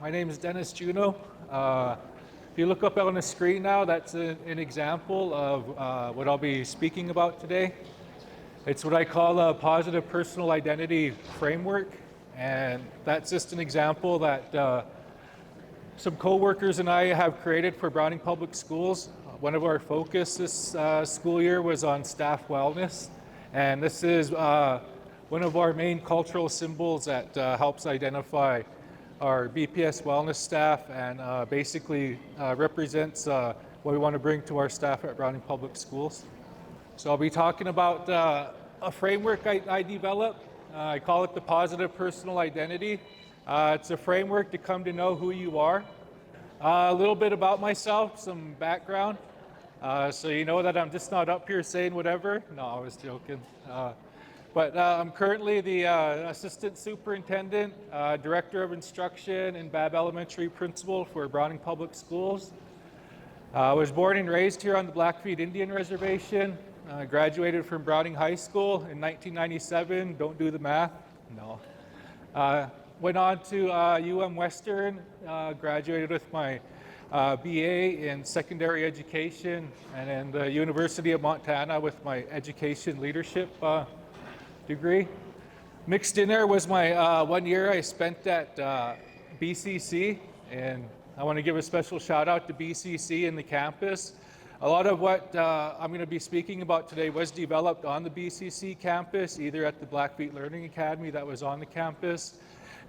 My name is Dennis Juneau. If you look up on the screen now, that's an example of what I'll be speaking about today. It's what I call a positive personal identity framework, and that's just an example that some co-workers and I have created for Browning Public Schools. One of our focus this school year was on staff wellness, and this is one of our main cultural symbols that helps identify our BPS wellness staff and basically represents what we want to bring to our staff at Browning Public Schools. So I'll be talking about a framework I developed. I call it the positive personal identity. It's a framework to come to know who you are. A little bit about myself, some background. So you know that I'm just not up here saying whatever. No, I was joking. But I'm currently the Assistant Superintendent, Director of Instruction, and Babb Elementary Principal for Browning Public Schools. I was born and raised here on the Blackfoot Indian Reservation. Graduated from Browning High School in 1997. Don't do the math. No. Went on to Western, graduated with my BA in secondary education, and then the University of Montana with my education leadership degree. Mixed in there was my 1 year I spent at BCC, and I want to give a special shout out to BCC and the campus. A lot of what I'm going to be speaking about today was developed on the BCC campus, either at the Blackfoot Learning Academy that was on the campus,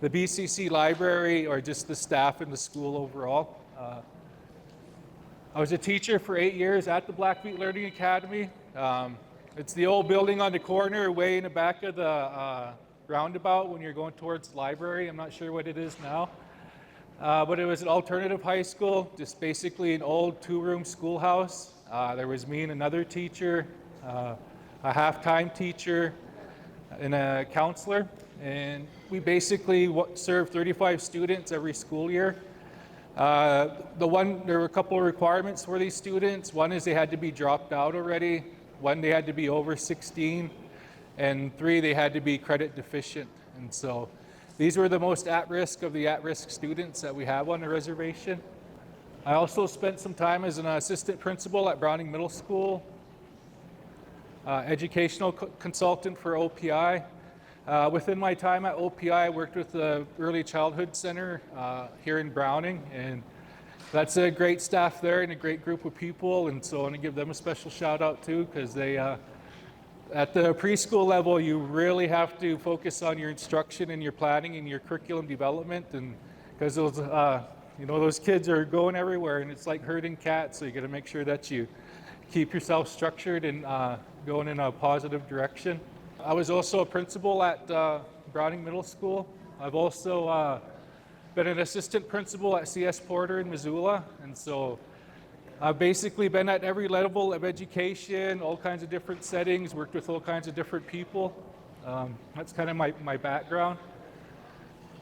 the BCC library, or just the staff in the school overall. I was a teacher for 8 years at the Blackfoot Learning Academy. It's the old building on the corner way in the back of the roundabout when you're going towards the library. I'm not sure what it is now. But it was an alternative high school, just basically an old two-room schoolhouse. There was me and another teacher, a half-time teacher, and a counselor. And we basically served 35 students every school year. There were a couple of requirements for these students. One is they had to be dropped out already. One, they had to be over 16. And 3, they had to be credit deficient. And so these were the most at-risk of the at-risk students that we have on the reservation. I also spent some time as an assistant principal at Browning Middle School, educational consultant for OPI. Within my time at OPI, I worked with the Early Childhood Center here in Browning, and that's a great staff there and a great group of people, and so I want to give them a special shout out too, because they, at the preschool level, you really have to focus on your instruction and your planning and your curriculum development, and because those, those kids are going everywhere, and it's like herding cats, so you got to make sure that you keep yourself structured and going in a positive direction. I was also a principal at Browning Middle School. I've also been an assistant principal at CS Porter in Missoula, and so I've basically been at every level of education, all kinds of different settings, worked with all kinds of different people. That's kind of my background.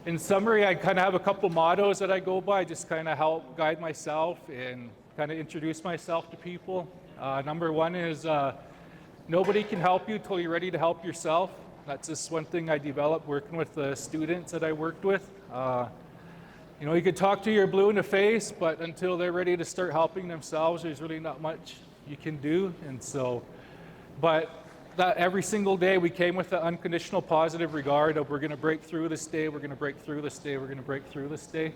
In summary, I kind of have a couple mottos that I go by, just kind of help guide myself and kind of introduce myself to people. Number 1 is nobody can help you till you're ready to help yourself. That's just one thing I developed working with the students that I worked with. You could talk to your blue in the face, but until they're ready to start helping themselves, there's really not much you can do. And so, but that every single day we came with the unconditional positive regard of we're going to break through this day, we're going to break through this day, we're going to break through this day.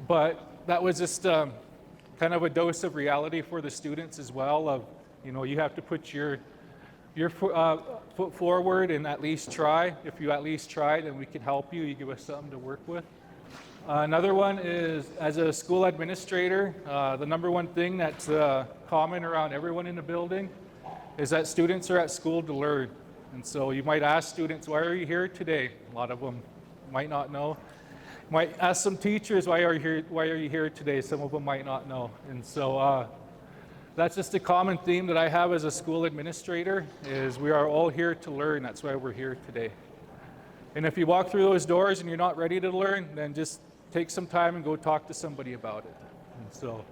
But that was just kind of a dose of reality for the students as well of, you have to put your foot forward and at least try. If you at least try, then we can help you. You give us something to work with. Another one is, as a school administrator, the number one thing that's common around everyone in the building is that students are at school to learn. And so you might ask students, why are you here today? A lot of them might not know. You might ask some teachers, why are you here today? Some of them might not know. And so that's just a common theme that I have as a school administrator, is we are all here to learn. That's why we're here today. And if you walk through those doors and you're not ready to learn, then just take some time and go talk to somebody about it. And so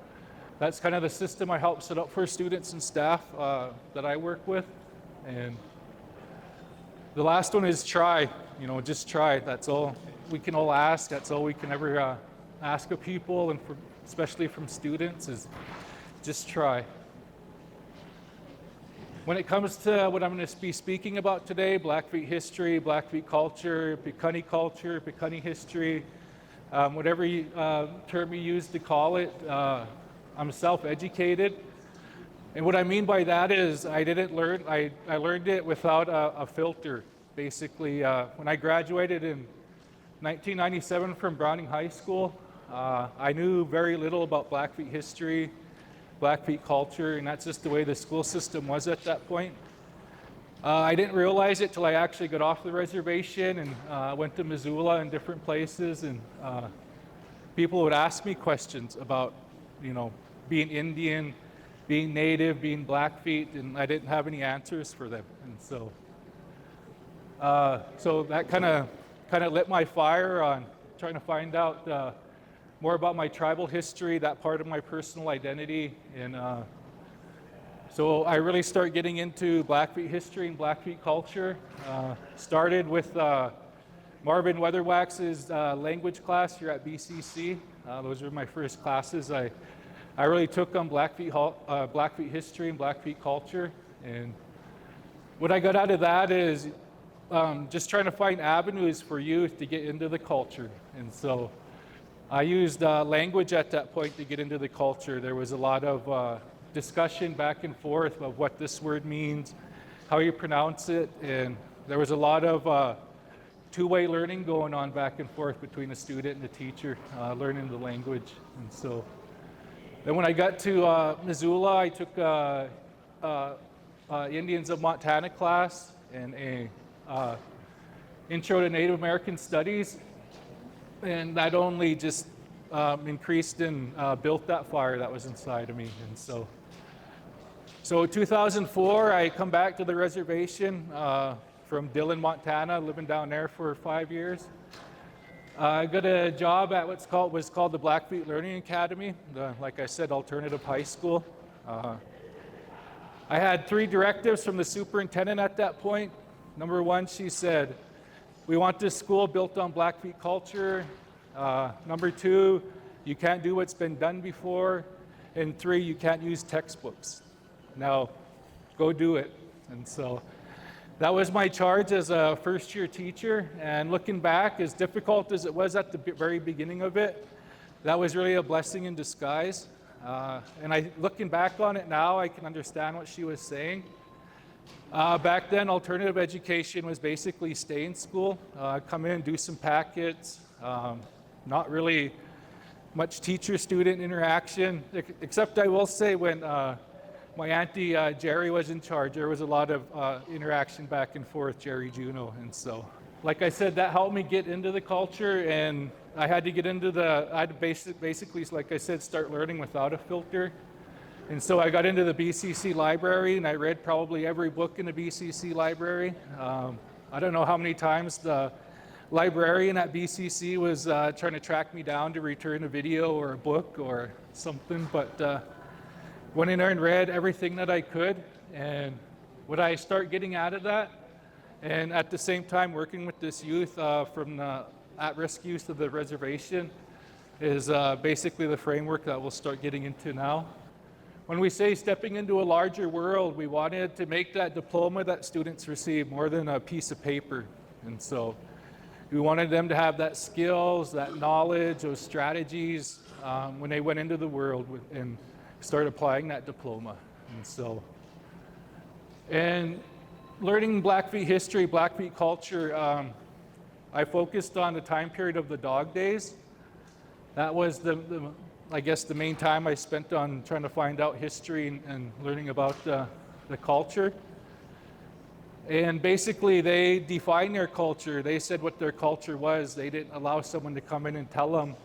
that's kind of the system I help set up for students and staff that I work with. And the last one is try. Just try. That's all we can all ask. That's all we can ever ask of people, and especially from students, is just try. When it comes to what I'm going to be speaking about today, Blackfeet history, Blackfeet culture, Piikani history, whatever term you use to call it, I'm self-educated. And what I mean by that is I learned it without a filter. Basically, when I graduated in 1997 from Browning High School, I knew very little about Blackfeet history, Blackfeet culture, and that's just the way the school system was at that point. I didn't realize it till I actually got off the reservation and went to Missoula and different places, and people would ask me questions about, being Indian, being Native, being Blackfeet, and I didn't have any answers for them. And so that kind of lit my fire on trying to find out more about my tribal history, that part of my personal identity. And so I really started getting into Blackfeet history and Blackfeet culture. Started with Marvin Weatherwax's language class here at BCC. Those were my first classes. I really took on Blackfeet history and Blackfeet culture. And what I got out of that is just trying to find avenues for youth to get into the culture. And so I used language at that point to get into the culture. There was a lot of discussion back and forth of what this word means, how you pronounce it, and there was a lot of two-way learning going on back and forth between the student and the teacher, learning the language. And so then when I got to Missoula, I took Indians of Montana class and a Intro to Native American Studies, and that only just increased and built that fire that was inside of me. And so 2004, I come back to the reservation from Dillon, Montana, living down there for 5 years. I got a job at was called the Blackfeet Learning Academy, like I said, alternative high school. I had 3 directives from the superintendent at that point. Number 1, she said, "We want this school built on Blackfeet culture." Number 2, you can't do what's been done before. And 3, you can't use textbooks. Now, go do it. And so that was my charge as a first-year teacher. And looking back, as difficult as it was at the very beginning of it, that was really a blessing in disguise. And looking back on it now, I can understand what she was saying. Back then, alternative education was basically stay in school, come in, do some packets, not really much teacher-student interaction, except I will say when my auntie Jerry was in charge, there was a lot of interaction back and forth, Jerry Juneau. And so, like I said, that helped me get into the culture, and I had to get into I had to basically, like I said, start learning without a filter. And so I got into the BCC library, and I read probably every book in the BCC library. I don't know how many times the librarian at BCC was trying to track me down to return a video or a book or something, but went in there and read everything that I could. And what I start getting out of that, and at the same time working with this youth from the at-risk youth of the reservation, is basically the framework that we'll start getting into now. When we say stepping into a larger world, we wanted to make that diploma that students receive more than a piece of paper. And so we wanted them to have that skills, that knowledge, those strategies when they went into the world and start applying that diploma. And learning Blackfeet history, Blackfeet culture, I focused on the time period of the dog days. That was I guess the main time I spent on trying to find out history and learning about the culture. And basically they defined their culture. They said what their culture was. They didn't allow someone to come in and tell them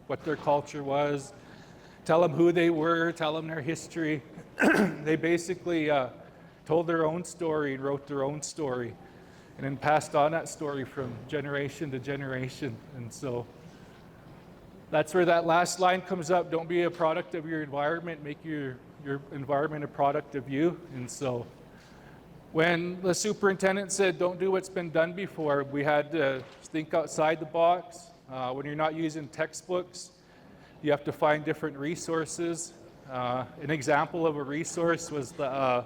what their culture was, tell them who they were, tell them their history. They basically told their own story and wrote their own story, and then passed on that story from generation to generation. And so that's where that last line comes up. Don't be a product of your environment, make your environment a product of you. And so when the superintendent said don't do what's been done before, we had to think outside the box. When you're not using textbooks, You have to find different resources. An example of a resource was the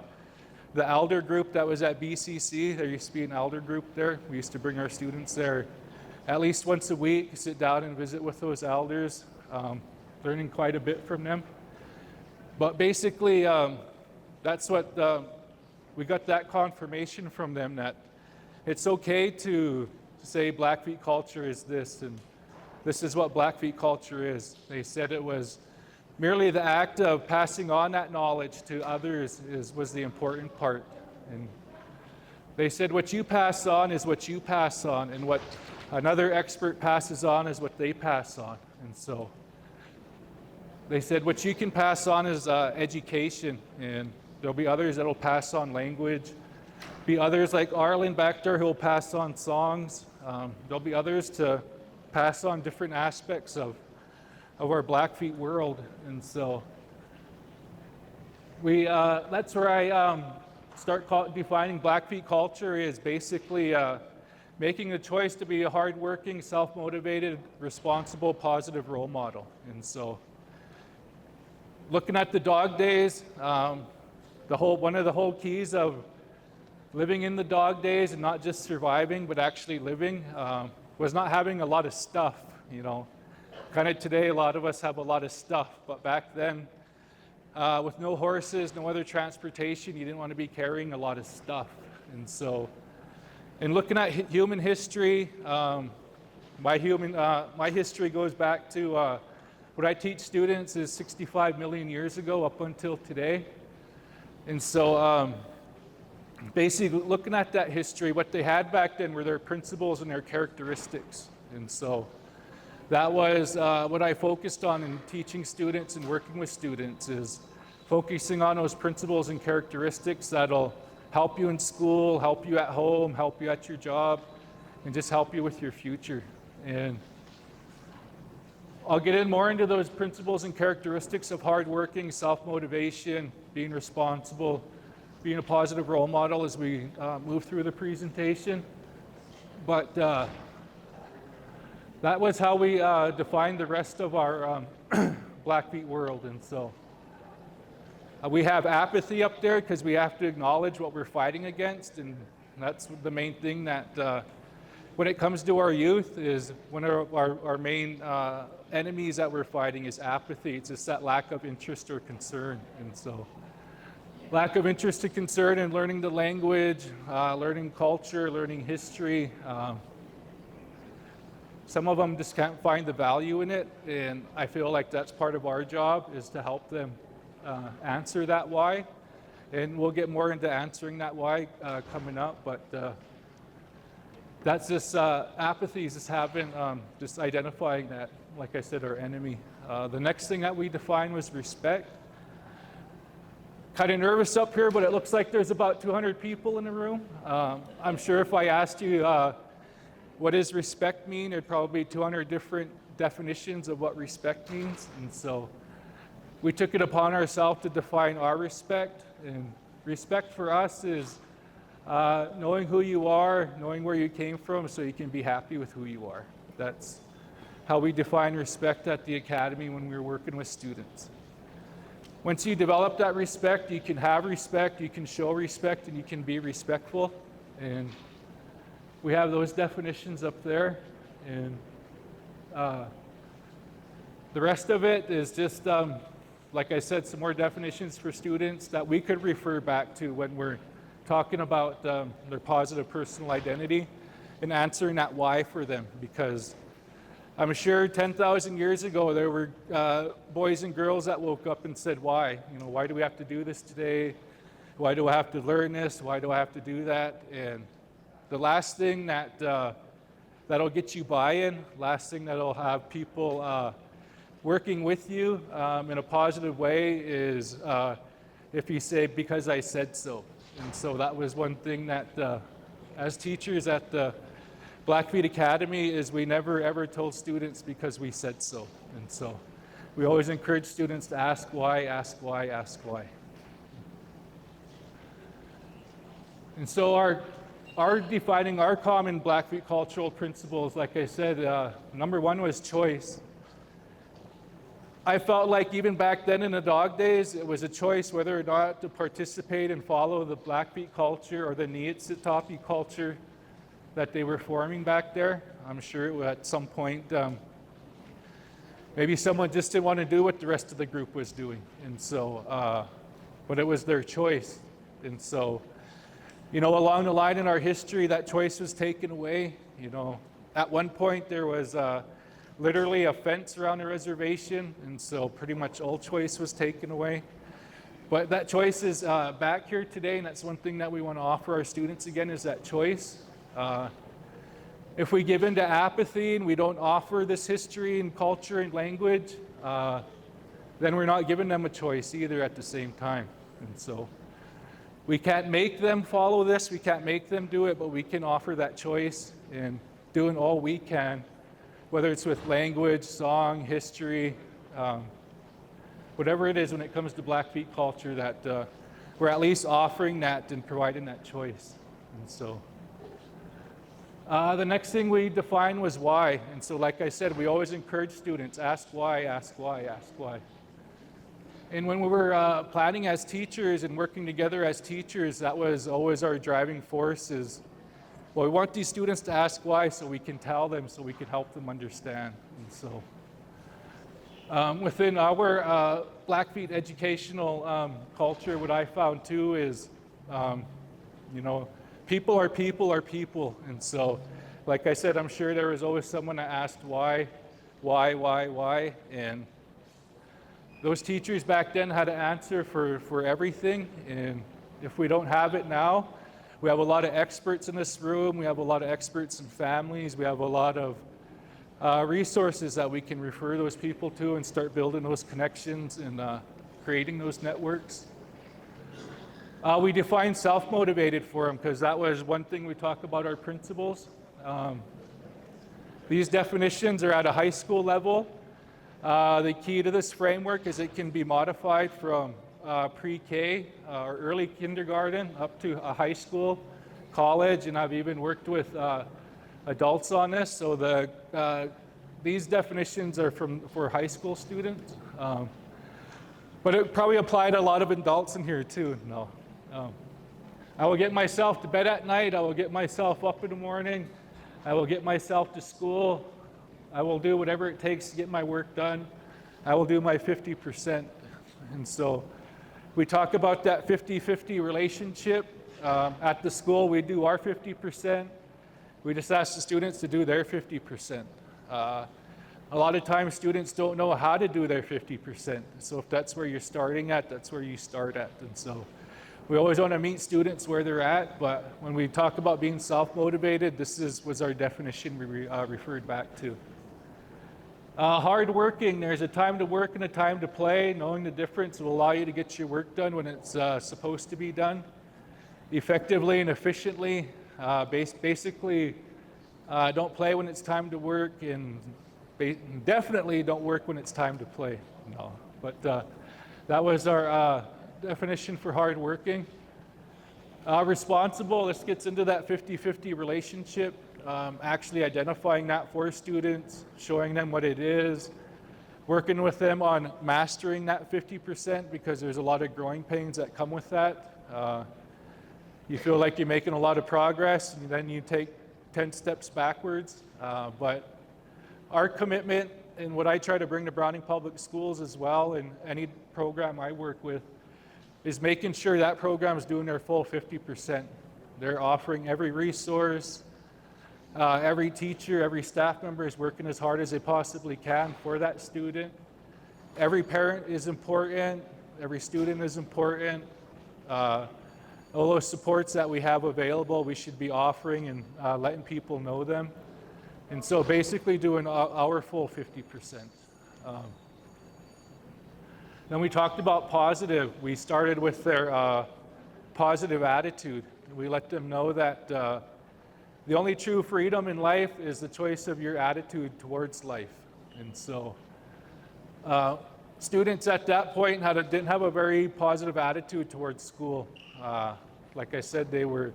elder group that was at BCC. There used to be an elder group there. We used to bring our students there at least once a week, sit down and visit with those elders, learning quite a bit from them. But basically, that's what we got that confirmation from them, that it's okay to say Blackfeet culture is this, and this is what Blackfeet culture is. They said it was merely the act of passing on that knowledge to others was the important part. And they said what you pass on is what you pass on, and what another expert passes on is what they pass on. And so they said what you can pass on is education, and there'll be others that'll pass on language, be others like Arlen back there who'll pass on songs. There'll be others to pass on different aspects of our Blackfeet world. And so that's where I start defining Blackfeet culture, is basically making the choice to be a hardworking, self-motivated, responsible, positive role model. And so looking at the dog days, one of the whole keys of living in the dog days and not just surviving, but actually living, was not having a lot of stuff, you know. Kind of today, a lot of us have a lot of stuff, but back then, with no horses, no other transportation, you didn't want to be carrying a lot of stuff. And so, in looking at human history, my history goes back to what I teach students is 65 million years ago up until today. And so, basically looking at that history, what they had back then were their principles and their characteristics. And so that was what I focused on in teaching students and working with students, is focusing on those principles and characteristics that'll help you in school, help you at home, help you at your job, and just help you with your future. And I'll get in more into those principles and characteristics of hardworking, self-motivation, being responsible, being a positive role model as we move through the presentation. But that was how we defined the rest of our Blackfeet world. And so we have apathy up there because we have to acknowledge what we're fighting against. And that's the main thing that when it comes to our youth, is one of our main enemies that we're fighting is apathy. It's just that lack of interest or concern. And so lack of interest and concern in learning the language, learning culture, learning history. Some of them just can't find the value in it, and I feel like that's part of our job, is to help them answer that why. And we'll get more into answering that why coming up, but that's just apathy, is just having, just identifying that, like I said, our enemy. The next thing that we defined was respect. Kind of nervous up here, but it looks like there's about 200 people in the room. I'm sure if I asked you what does respect mean, there'd probably be 200 different definitions of what respect means. And so we took it upon ourselves to define our respect. And respect for us is knowing who you are, knowing where you came from, so you can be happy with who you are. That's how we define respect at the academy when we were working with students. Once you develop that respect, you can have respect, you can show respect, and you can be respectful. And we have those definitions up there. And the rest of it is just, like I said, some more definitions for students that we could refer back to when we're talking about their positive personal identity and answering that why for them. Because I'm sure 10,000 years ago, there were boys and girls that woke up and said, why? You know, why do we have to do this today? Why do I have to learn this? Why do I have to do that? And the last thing that'll get you buy-in, last thing that'll have people working with you in a positive way is if you say, because I said so. And so that was one thing that as teachers at the Blackfeet Academy, is we never ever told students because we said so. And so we always encourage students to ask why, ask why, ask why. And so our defining our common Blackfeet cultural principles, like I said, number one was choice. I felt like even back then in the dog days, it was a choice whether or not to participate and follow the Blackfeet culture or the Niitsitapi culture that they were forming back there. I'm sure at some point, maybe someone just didn't want to do what the rest of the group was doing. And so, but it was their choice. And so, along the line in our history, that choice was taken away. At one point there was literally a fence around the reservation, and so pretty much all choice was taken away. But that choice is back here today, and that's one thing that we want to offer our students again, is that choice. If we give in to apathy and we don't offer this history and culture and language, then we're not giving them a choice either at the same time. And so we can't make them follow this, we can't make them do it, but we can offer that choice and doing all we can, whether it's with language, song, history, whatever it is when it comes to Blackfeet culture, that we're at least offering that and providing that choice. And so the next thing we defined was why. And so like I said, we always encourage students, ask why, ask why, ask why. And when we were planning as teachers and working together as teachers, that was always our driving force is, well, we want these students to ask why so we can tell them, so we can help them understand. And so within our Blackfeet educational culture, what I found too is, people are people are people. And so, like I said, I'm sure there was always someone that asked why. And those teachers back then had an answer for everything. And if we don't have it now, we have a lot of experts in this room. We have a lot of experts in families. We have a lot of resources that we can refer those people to and start building those connections and creating those networks. We define self-motivated for them because that was one thing we talk about our principles. These definitions are at a high school level. The key to this framework is it can be modified from pre-K or early kindergarten up to a high school, college, and I've even worked with adults on this. So these definitions are for high school students, but it probably apply to a lot of adults in here too. No, I will get myself to bed at night. I will get myself up in the morning. I will get myself to school. I will do whatever it takes to get my work done. I will do my 50%. And so we talk about that 50-50 relationship. At the school, we do our 50%. We just ask the students to do their 50%. A lot of times students don't know how to do their 50%. So if that's where you're starting at, that's where you start at. And so we always want to meet students where they're at, but when we talk about being self-motivated, was our definition we referred back to. Hardworking, there's a time to work and a time to play. Knowing the difference will allow you to get your work done when it's supposed to be done effectively and efficiently. Basically, don't play when it's time to work, and definitely don't work when it's time to play. No, but that was our definition for hardworking. Responsible, this gets into that 50-50 relationship. Actually identifying that for students, showing them what it is, working with them on mastering that 50% because there's a lot of growing pains that come with that. You feel like you're making a lot of progress and then you take 10 steps backwards. But our commitment and what I try to bring to Browning Public Schools as well, and any program I work with, is making sure that program is doing their full 50%. They're offering every resource. Every teacher, every staff member is working as hard as they possibly can for that student. Every parent is important. Every student is important. All those supports that we have available, we should be offering and letting people know them. And so basically doing our full 50%. Then we talked about positive. We started with their positive attitude. We let them know that the only true freedom in life is the choice of your attitude towards life. And so students at that point didn't have a very positive attitude towards school. Like I said, they were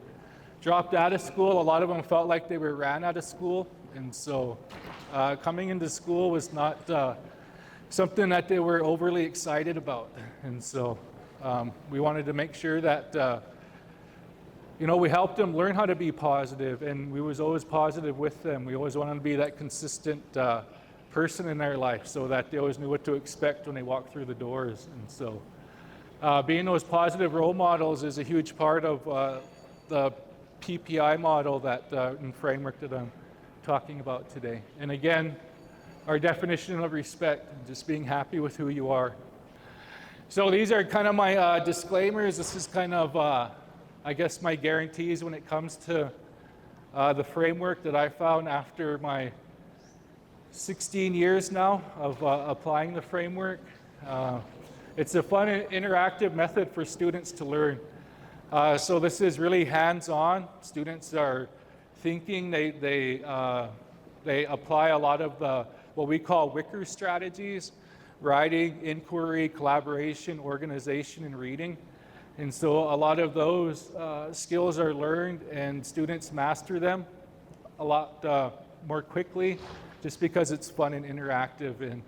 dropped out of school. A lot of them felt like they were ran out of school. And so coming into school was not something that they were overly excited about. And so we wanted to make sure that we helped them learn how to be positive, and we was always positive with them. We always wanted to be that consistent person in their life so that they always knew what to expect when they walked through the doors. And so being those positive role models is a huge part of the PPI model and framework that I'm talking about today. And again, our definition of respect, just being happy with who you are. So these are kind of my disclaimers. This is kind of, I guess, my guarantees when it comes to the framework that I found after my 16 years now of applying the framework. It's a fun and interactive method for students to learn. So this is really hands-on. Students are thinking. They apply a lot of what we call Wicker strategies: writing, inquiry, collaboration, organization, and reading. And so a lot of those skills are learned, and students master them a lot more quickly, just because it's fun and interactive, and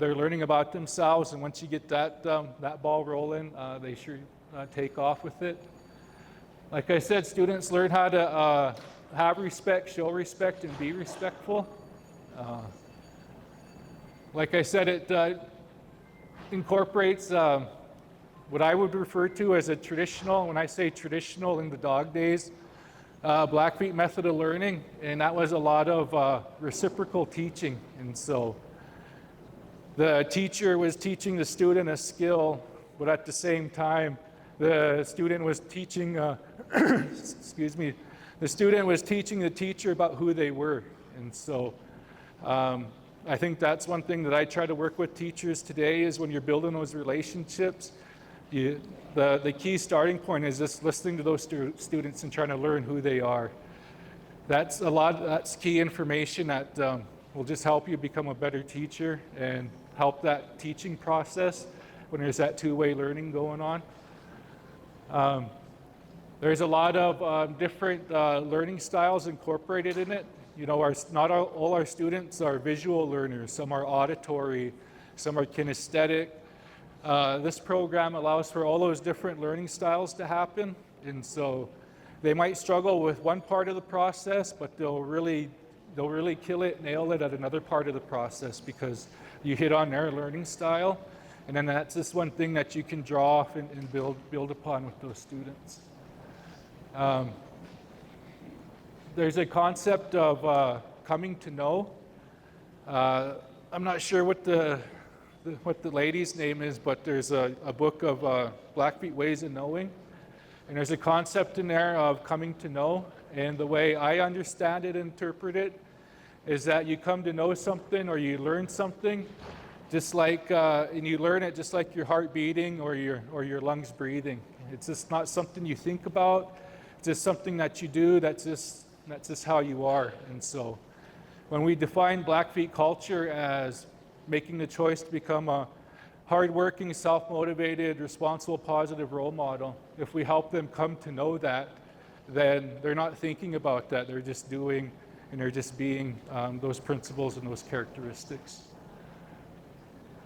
they're learning about themselves. And once you get that ball rolling, they sure take off with it. Like I said, students learn how to have respect, show respect, and be respectful. Like I said, it incorporates what I would refer to as a traditional, when I say traditional in the dog days, Blackfeet method of learning, and that was a lot of reciprocal teaching. And so the teacher was teaching the student a skill, but at the same time, the student was teaching, excuse me, the student was teaching the teacher about who they were. And so I think that's one thing that I try to work with teachers today, is when you're building those relationships, the key starting point is just listening to those students and trying to learn who they are. That's key information that will just help you become a better teacher and help that teaching process when there's that two-way learning going on. There's a lot of different learning styles incorporated in it. Not all our students are visual learners. Some are auditory, some are kinesthetic. This program allows for all those different learning styles to happen, and so they might struggle with one part of the process, but they'll really kill it, nail it at another part of the process, because you hit on their learning style, and then that's just one thing that you can draw off and build upon with those students. There's a concept of coming to know. I'm not sure what the lady's name is, but there's a book of Blackfeet Ways of Knowing, and there's a concept in there of coming to know. And the way I understand it, interpret it, is that you come to know something, or you learn something, just like, and you learn it just like your heart beating or your lungs breathing. It's just not something you think about. It's just something that you do. That's just how you are. And so, when we define Blackfeet culture as making the choice to become a hardworking, self-motivated, responsible, positive role model, if we help them come to know that, then they're not thinking about that. They're just doing, and they're just being those principles and those characteristics.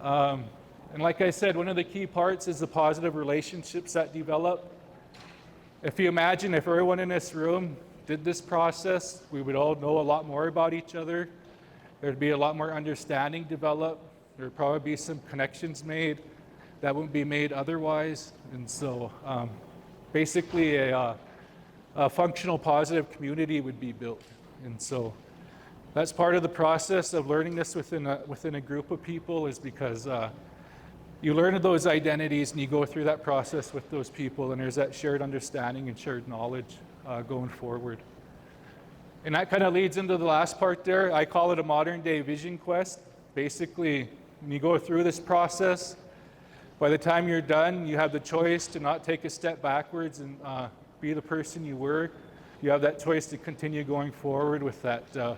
And like I said, one of the key parts is the positive relationships that develop. If you imagine if everyone in this room did this process, we would all know a lot more about each other. There'd be a lot more understanding developed. There'd probably be some connections made that wouldn't be made otherwise. And so basically a functional positive community would be built. And so that's part of the process of learning this within a group of people, is because you learn those identities and you go through that process with those people, and there's that shared understanding and shared knowledge going forward. And that kind of leads into the last part there. I call it a modern day vision quest. Basically, when you go through this process, by the time you're done, you have the choice to not take a step backwards and be the person you were. You have that choice to continue going forward with that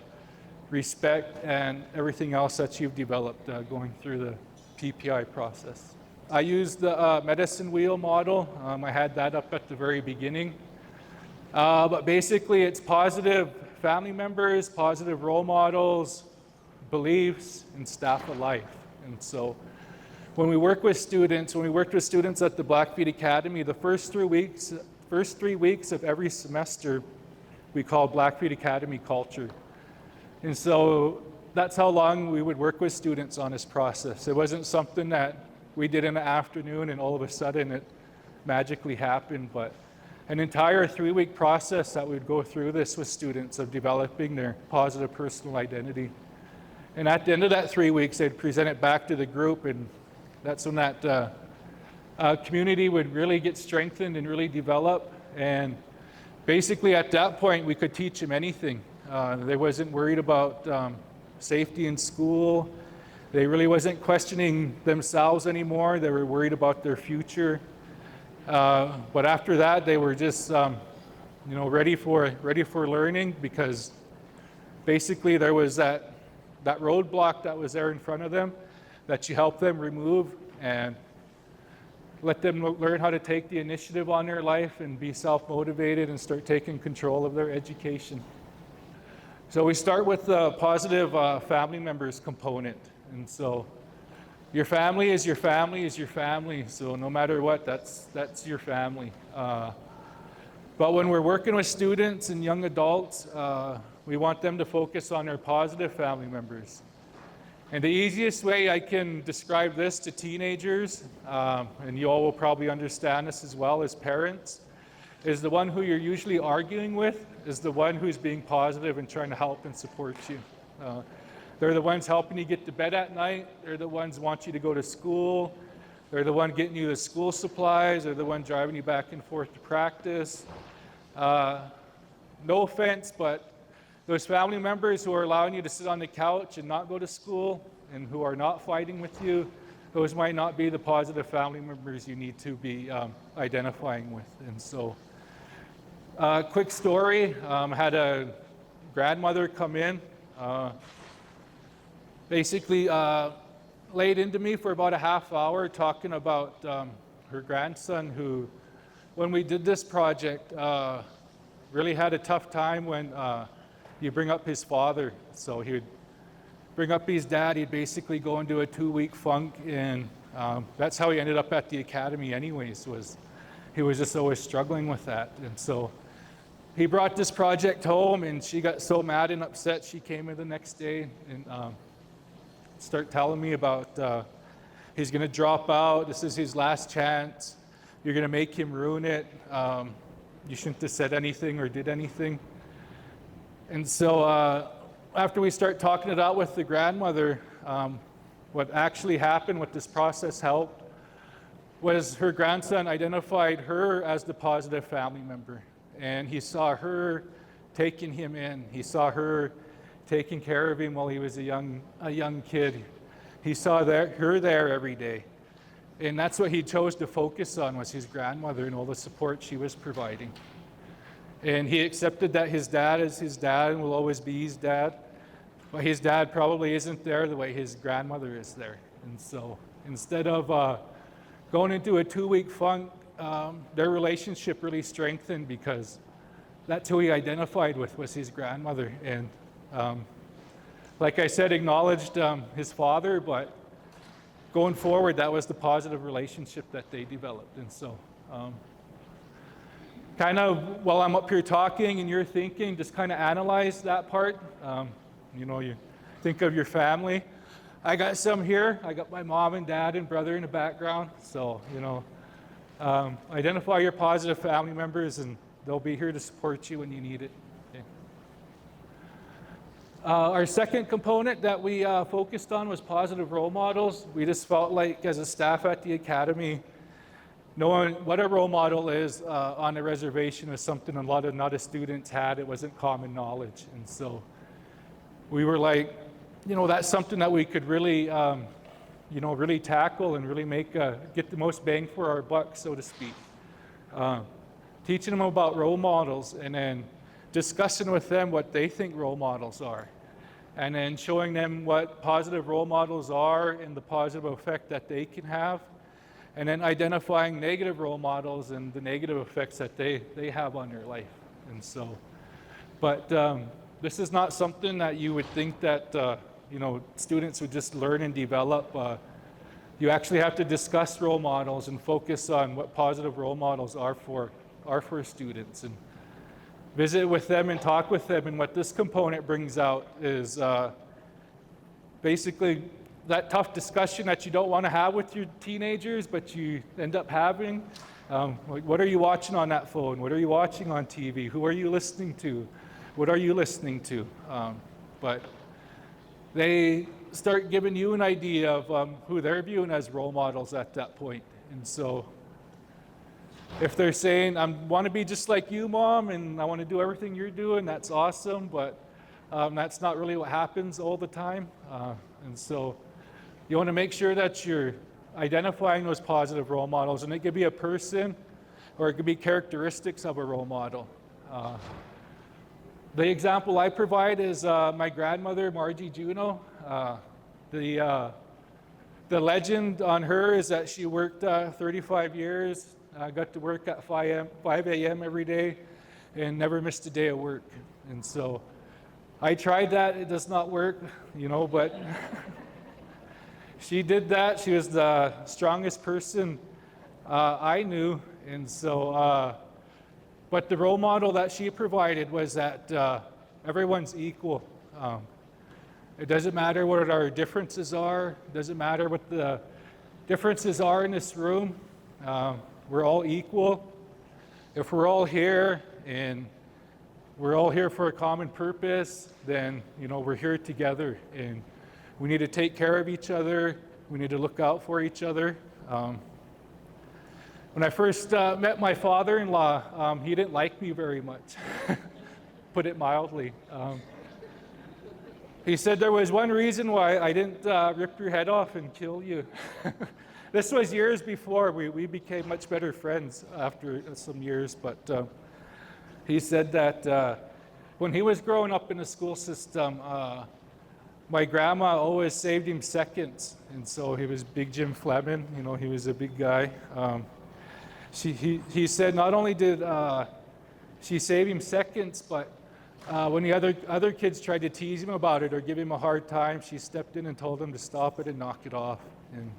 respect and everything else that you've developed going through the PPI process. I used the medicine wheel model. I had that up at the very beginning. But basically, it's positive family members, positive role models, beliefs, and staff of life. And so when we worked with students at the Blackfoot Academy, the first 3 weeks of every semester, we called Blackfoot Academy Culture. And so that's how long we would work with students on this process. It wasn't something that we did in the afternoon and all of a sudden it magically happened, but an entire 3-week process that we'd go through this with students of developing their positive personal identity. And at the end of that 3 weeks, they'd present it back to the group, and that's when that community would really get strengthened and really develop. And basically at that point, we could teach them anything. They wasn't worried about safety in school. They really wasn't questioning themselves anymore. They were worried about their future. But after that, they were just, ready for learning, because basically there was that roadblock that was there in front of them that you help them remove and let them learn how to take the initiative on their life and be self-motivated and start taking control of their education. So we start with the positive family members component. And so your family is your family is your family. So no matter what, that's your family. But when we're working with students and young adults, we want them to focus on their positive family members. And the easiest way I can describe this to teenagers, and you all will probably understand this as well as parents, is the one who you're usually arguing with is the one who's being positive and trying to help and support you. They're the ones helping you get to bed at night. They're the ones who want you to go to school. They're the one getting you the school supplies. They're the one driving you back and forth to practice. No offense, but those family members who are allowing you to sit on the couch and not go to school and who are not fighting with you, those might not be the positive family members you need to be identifying with. And so, quick story, had a grandmother come in, basically laid into me for about a half hour talking about her grandson who, when we did this project, really had a tough time when you bring up his father. So he would bring up his dad. He'd basically go into a 2-week funk, and that's how he ended up at the academy anyways, he was just always struggling with that. And so he brought this project home, and she got so mad and upset, she came in the next day and started telling me about he's going to drop out. This is his last chance. You're going to make him ruin it. You shouldn't have said anything or did anything. And so after we start talking it out with the grandmother, what actually happened, what this process helped, was her grandson identified her as the positive family member. And he saw her taking him in. He saw her taking care of him while he was a young kid. He saw her there every day. And that's what he chose to focus on, was his grandmother and all the support she was providing. And he accepted that his dad is his dad and will always be his dad. But his dad probably isn't there the way his grandmother is there. And so instead of going into a 2-week funk, their relationship really strengthened, because that's who he identified with, was his grandmother. And like I said, acknowledged his father, but going forward, that was the positive relationship that they developed. And so kind of while I'm up here talking and you're thinking, just kind of analyze that part. You think of your family. I got some here. I got my mom and dad and brother in the background. So, identify your positive family members, and they'll be here to support you when you need it. Okay. Our second component that we focused on was positive role models. We just felt like, as a staff at the academy, knowing what a role model is on a reservation was something a lot of students had. It wasn't common knowledge. And so we were like, that's something that we could really, really tackle and really get the most bang for our buck, so to speak. Teaching them about role models, and then discussing with them what they think role models are, and then showing them what positive role models are and the positive effect that they can have, and then identifying negative role models and the negative effects that they have on their life. And so, but this is not something that you would think that students would just learn and develop. You actually have to discuss role models and focus on what positive role models are for students, and visit with them and talk with them. And what this component brings out is basically that tough discussion that you don't want to have with your teenagers, but you end up having. Like, what are you watching on that phone? What are you watching on TV? Who are you listening to? What are you listening to? But they start giving you an idea of who they're viewing as role models at that point. And so if they're saying, I want to be just like you, Mom, and I want to do everything you're doing, that's awesome, but that's not really what happens all the time. And so you want to make sure that you're identifying those positive role models, and it could be a person or it could be characteristics of a role model. The example I provide is my grandmother, Margie Juneau. The legend on her is that she worked 35 years, got to work at 5 a.m. every day, and never missed a day of work. And so I tried that, it does not work, but she did that. She was the strongest person I knew. And so, but the role model that she provided was that everyone's equal. It doesn't matter what our differences are. It doesn't matter what the differences are in this room. We're all equal. If we're all here and we're all here for a common purpose, then we're here together, and we need to take care of each other. We need to look out for each other. When I first met my father-in-law, he didn't like me very much, put it mildly. He said there was one reason why I didn't rip your head off and kill you. This was years before. We became much better friends after some years, but he said that when he was growing up in the school system, my grandma always saved him seconds, and so he was Big Jim Fleming. He was a big guy. He said not only did she save him seconds, but when the other kids tried to tease him about it or give him a hard time, she stepped in and told him to stop it and knock it off. And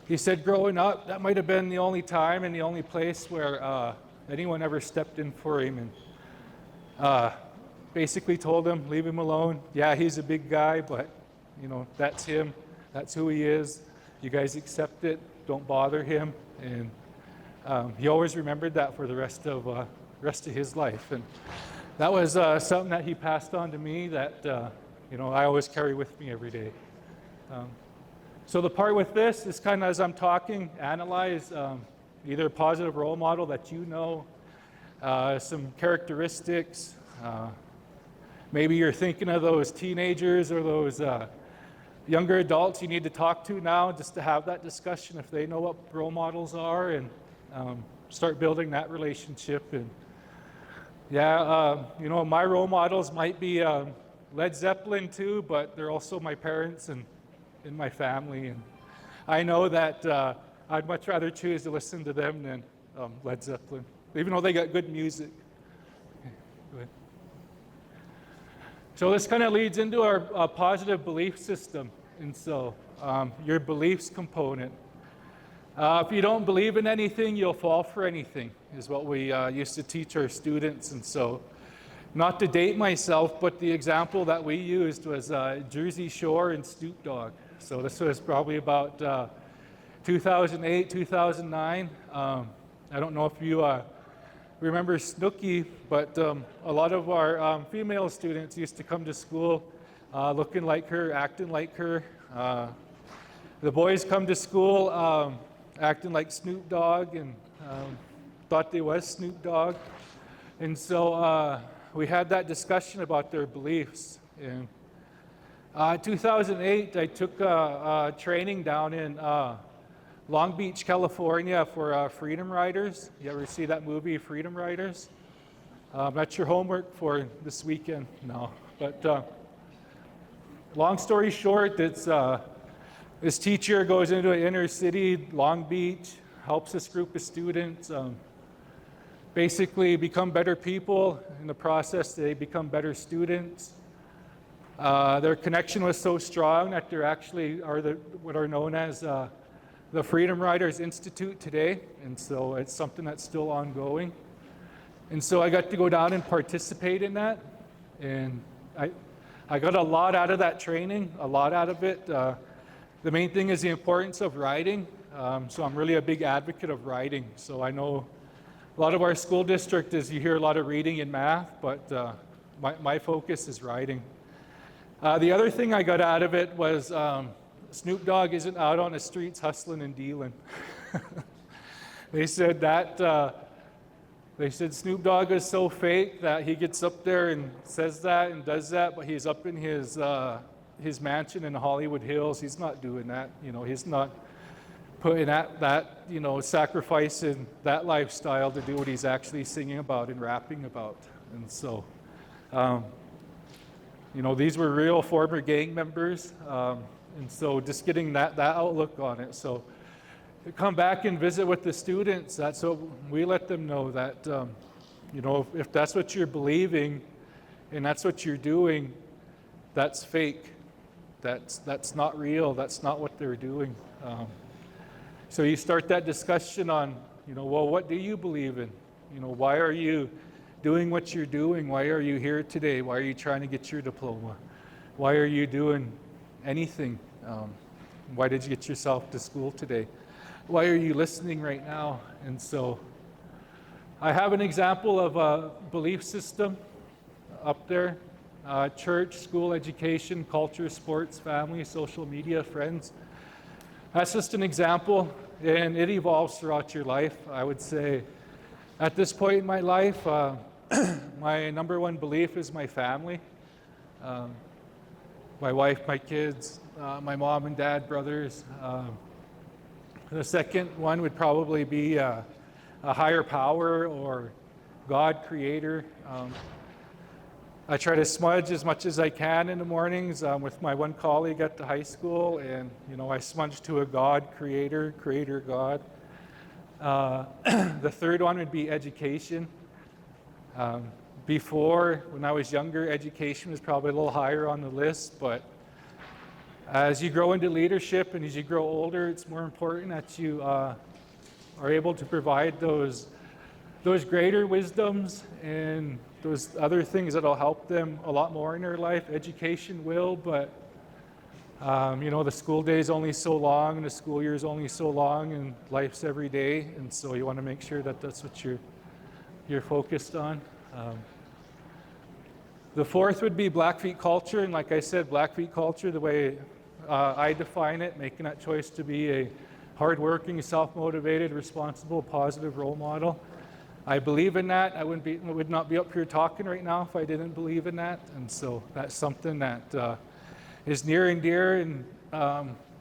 he said growing up, that might have been the only time and the only place where anyone ever stepped in for him, and basically told him, leave him alone. Yeah, he's a big guy, but that's him. That's who he is. You guys accept it. Don't bother him. And he always remembered that for the rest of his life. And that was something that he passed on to me that I always carry with me every day. So the part with this is kind of, as I'm talking, analyze either a positive role model that some characteristics. Maybe you're thinking of those teenagers or those younger adults you need to talk to now, just to have that discussion if they know what role models are, and start building that relationship. And my role models might be Led Zeppelin too, but they're also my parents and my family. And I know that I'd much rather choose to listen to them than Led Zeppelin, even though they got good music. Okay, go ahead. So this kind of leads into our positive belief system. And so your beliefs component. If you don't believe in anything, you'll fall for anything, is what we used to teach our students. And so, not to date myself, but the example that we used was Jersey Shore and Snoop Dogg. So this was probably about 2008, 2009. I don't know if you remember Snooki, but a lot of our female students used to come to school looking like her, acting like her. The boys come to school acting like Snoop Dogg and thought they was Snoop Dogg. And so we had that discussion about their beliefs. In 2008, I took training down in Long Beach, California for Freedom Riders. You ever see that movie, Freedom Riders? That's your homework for this weekend. No, but long story short, it's this teacher goes into an inner city, Long Beach, helps this group of students basically become better people. In the process, they become better students. Their connection was so strong that there actually are what are known as the Freedom Riders Institute today, and so it's something that's still ongoing. And so I got to go down and participate in that, and I got a lot out of that training, a lot out of it. The main thing is the importance of writing, so I'm really a big advocate of writing. So I know a lot of our school district is you hear a lot of reading and math, but my focus is writing. The other thing I got out of it was Snoop Dogg isn't out on the streets hustling and dealing. They said Snoop Dogg is so fake that he gets up there and says that and does that, but he's up in his mansion in the Hollywood Hills. He's not doing that. He's not putting that sacrificing that lifestyle to do what he's actually singing about and rapping about. And so, these were real former gang members. And so just getting that outlook on it. So to come back and visit with the students, that's what we let them know that, if that's what you're believing and that's what you're doing, that's fake. That's not real. That's not what they're doing. So you start that discussion on, well, what do you believe in? Why are you doing what you're doing? Why are you here today? Why are you trying to get your diploma? Why are you doing anything? Why did you get yourself to school today? Why are you listening right now? And so I have an example of a belief system up there. Church, school, education, culture, sports, family, social media, friends. That's just an example, and it evolves throughout your life. I would say at this point in my life, my number one belief is my family. My wife, my kids, my mom and dad, brothers. The second one would probably be a higher power or God, creator. I try to smudge as much as I can in the mornings with my one colleague at the high school, and I smudge to a God, creator God. The third one would be education. Before, when I was younger, education was probably a little higher on the list, but as you grow into leadership and as you grow older, it's more important that you are able to provide those greater wisdoms and those other things that'll help them a lot more in their life. Education will, but the school day is only so long and the school year is only so long and life's every day, and so you want to make sure that that's what you're focused on. The fourth would be Blackfeet culture, and like I said, Blackfeet culture, the way I define it, making that choice to be a hardworking, self-motivated, responsible, positive role model. I believe in that. I would not be up here talking right now if I didn't believe in that, and so that's something that is near and dear, and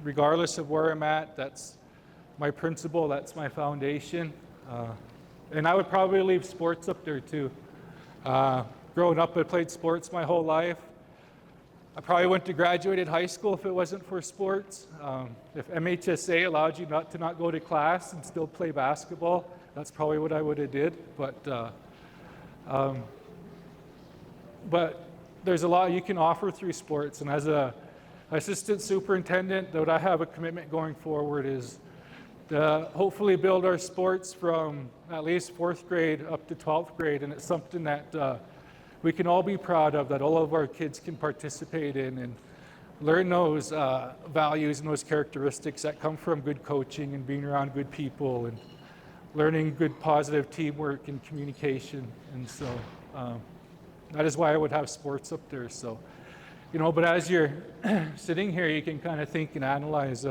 regardless of where I'm at, that's my principle, that's my foundation. And I would probably leave sports up there too. Growing up, I played sports my whole life. I probably wouldn't have graduated high school if it wasn't for sports. If MHSA allowed you not to go to class and still play basketball, that's probably what I would have did. But there's a lot you can offer through sports. And as a assistant superintendent, what I have a commitment going forward is to hopefully build our sports from at least 4th grade up to 12th grade. And it's something that we can all be proud of, that all of our kids can participate in and learn those values and those characteristics that come from good coaching and being around good people and learning good positive teamwork and communication. And so that is why I would have sports up there. So, but as you're sitting here, you can kind of think and analyze,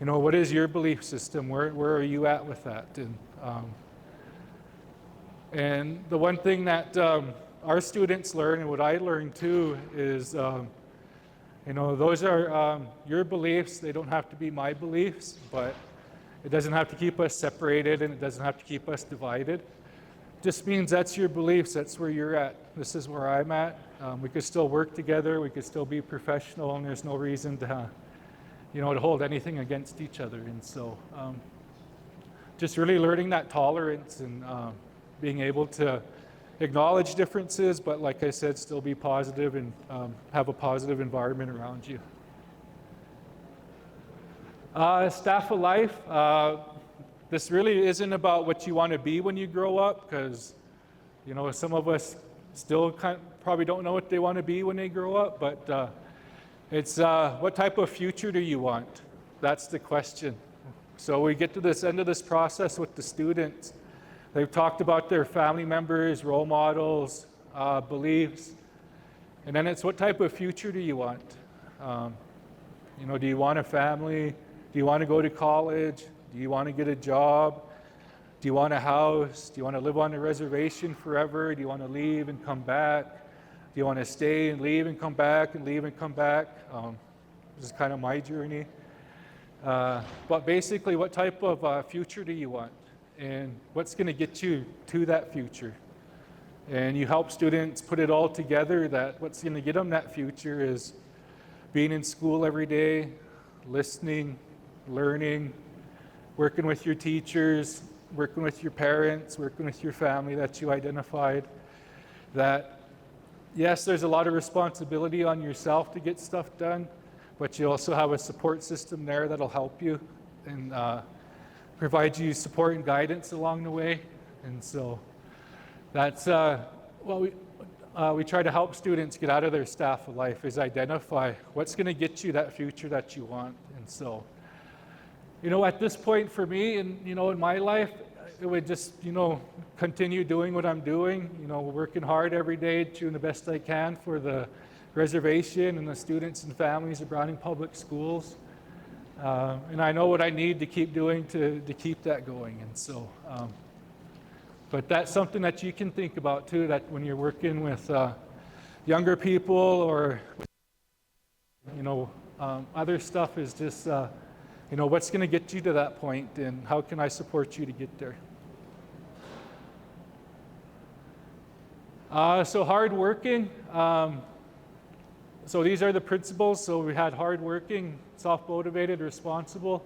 what is your belief system? Where are you at with that? And the one thing that our students learn, and what I learn too, is, those are your beliefs. They don't have to be my beliefs, but it doesn't have to keep us separated, and it doesn't have to keep us divided. It just means that's your beliefs. That's where you're at. This is where I'm at. We could still work together. We could still be professional, and there's no reason to, to hold anything against each other. And so, just really learning that tolerance and being able to acknowledge differences, but like I said, still be positive and have a positive environment around you. Staff of life. This really isn't about what you want to be when you grow up, because some of us still probably don't know what they want to be when they grow up, but it's what type of future do you want? That's the question. So we get to this end of this process with the students. They've talked about their family members, role models, beliefs, and then it's what type of future do you want? Do you want a family? Do you want to go to college? Do you want to get a job? Do you want a house? Do you want to live on a reservation forever? Do you want to leave and come back? Do you want to stay and leave and come back and leave and come back? This is kind of my journey. But basically, what type of future do you want? And what's going to get you to that future? And you help students put it all together that what's going to get them that future is being in school every day, listening, learning, working with your teachers, working with your parents, working with your family that you identified. That, yes, there's a lot of responsibility on yourself to get stuff done, but you also have a support system there that'll help you and provide you support and guidance along the way. And so that's what we try to help students get out of their staff of life, is identify what's going to get you that future that you want. And so, at this point for me, and in my life, it would just continue doing what I'm doing, working hard every day, doing the best I can for the reservation and the students and families of Browning Public Schools. And I know what I need to keep doing to keep that going. And so, but that's something that you can think about too, that when you're working with younger people or, other stuff is just, what's going to get you to that point and how can I support you to get there? So hardworking. So these are the principles. So we had hardworking, self-motivated, responsible.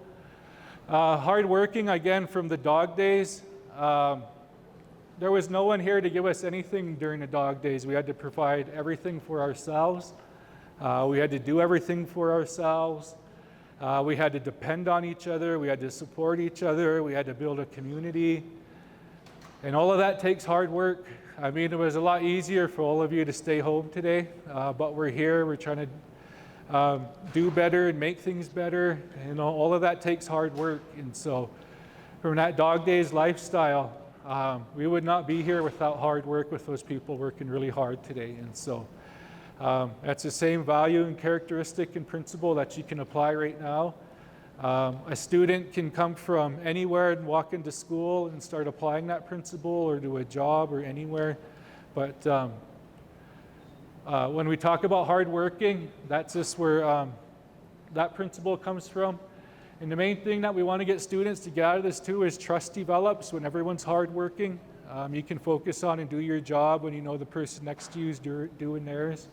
Hardworking, again, from the dog days. There was no one here to give us anything during the dog days. We had to provide everything for ourselves. We had to do everything for ourselves. We had to depend on each other. We had to support each other. We had to build a community. And all of that takes hard work. I mean, it was a lot easier for all of you to stay home today, but we're here. We're trying to do better and make things better. All of that takes hard work. And so from that dog days lifestyle, we would not be here without hard work with those people working really hard today. And so that's the same value and characteristic and principle that you can apply right now. A student can come from anywhere and walk into school and start applying that principle or to a job or anywhere. But when we talk about hardworking, that's just where that principle comes from. And the main thing that we want to get students to get out of this too is trust develops when everyone's hardworking. You can focus on and do your job when you know the person next to you is doing theirs.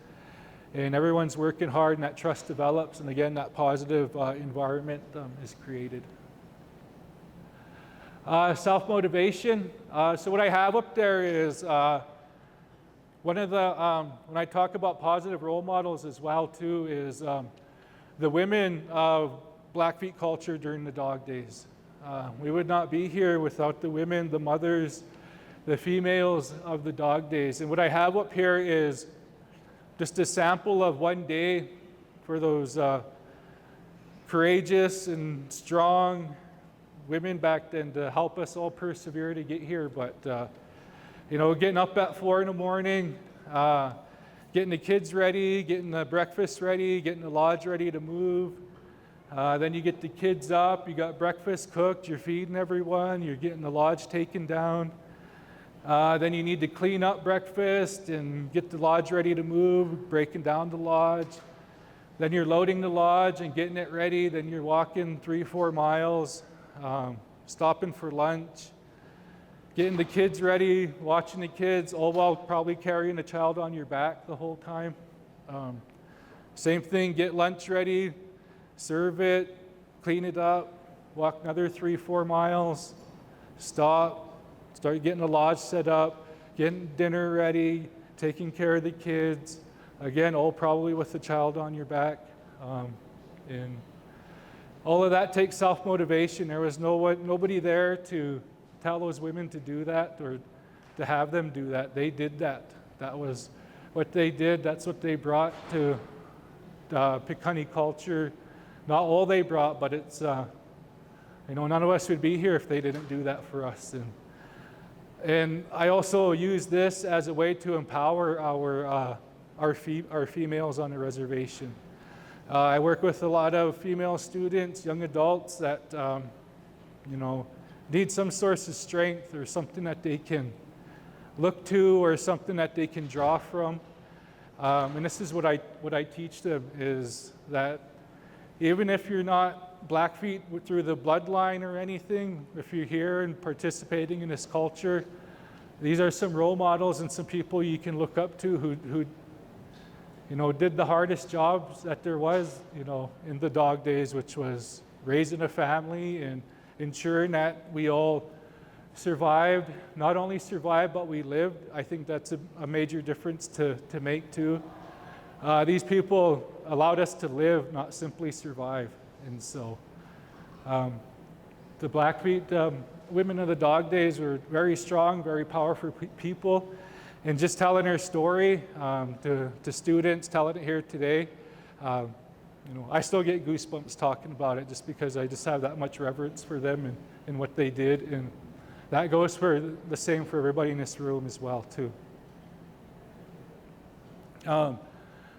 And everyone's working hard and that trust develops, and again, that positive environment is created. Self-motivation. So what I have up there is one of the, when I talk about positive role models as well too, is the women of Blackfeet culture during the dog days. We would not be here without the women, the mothers, the females of the dog days. And what I have up here is just a sample of one day for those courageous and strong women back then to help us all persevere to get here. But, getting up at 4 in the morning, getting the kids ready, getting the breakfast ready, getting the lodge ready to move. Then you get the kids up, you got breakfast cooked, you're feeding everyone, you're getting the lodge taken down. Then you need to clean up breakfast and get the lodge ready to move, breaking down the lodge. Then you're loading the lodge and getting it ready. Then you're walking 3-4 miles, stopping for lunch, getting the kids ready, watching the kids, all while probably carrying a child on your back the whole time. Same thing, get lunch ready, serve it, clean it up, walk another 3-4 miles, stop, start getting the lodge set up, getting dinner ready, taking care of the kids, again, all probably with the child on your back. And all of that takes self-motivation. There was nobody there to tell those women to do that or to have them do that. They did that. That was what they did. That's what they brought to Piikani culture. Not all they brought, but it's, none of us would be here if they didn't do that for us. And I also use this as a way to empower our females on the reservation. I work with a lot of female students, young adults that, need some source of strength or something that they can look to or something that they can draw from. And this is what I teach them, is that even if you're not Blackfeet through the bloodline or anything, if you're here and participating in this culture, these are some role models and some people you can look up to who did the hardest jobs that there was, in the dog days, which was raising a family and ensuring that we all survived, not only survived, but we lived. I think that's a major difference to make too. These people allowed us to live, not simply survive. And so the Blackfeet women of the dog days were very strong, very powerful people. And just telling their story to students, telling it here today, I still get goosebumps talking about it just because I just have that much reverence for them and what they did. And that goes for the same for everybody in this room as well, too.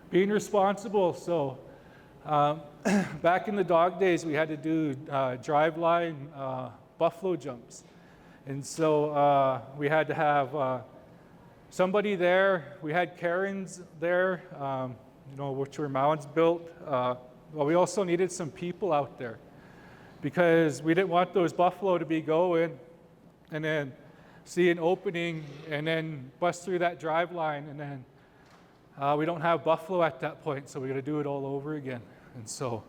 Being responsible. So back in the dog days, we had to do drive line buffalo jumps. And so we had to have somebody there. We had cairns there, which were mounds built. Well, we also needed some people out there because we didn't want those buffalo to be going and then see an opening and then bust through that drive line, and then we don't have buffalo at that point, so we got to do it all over again. And so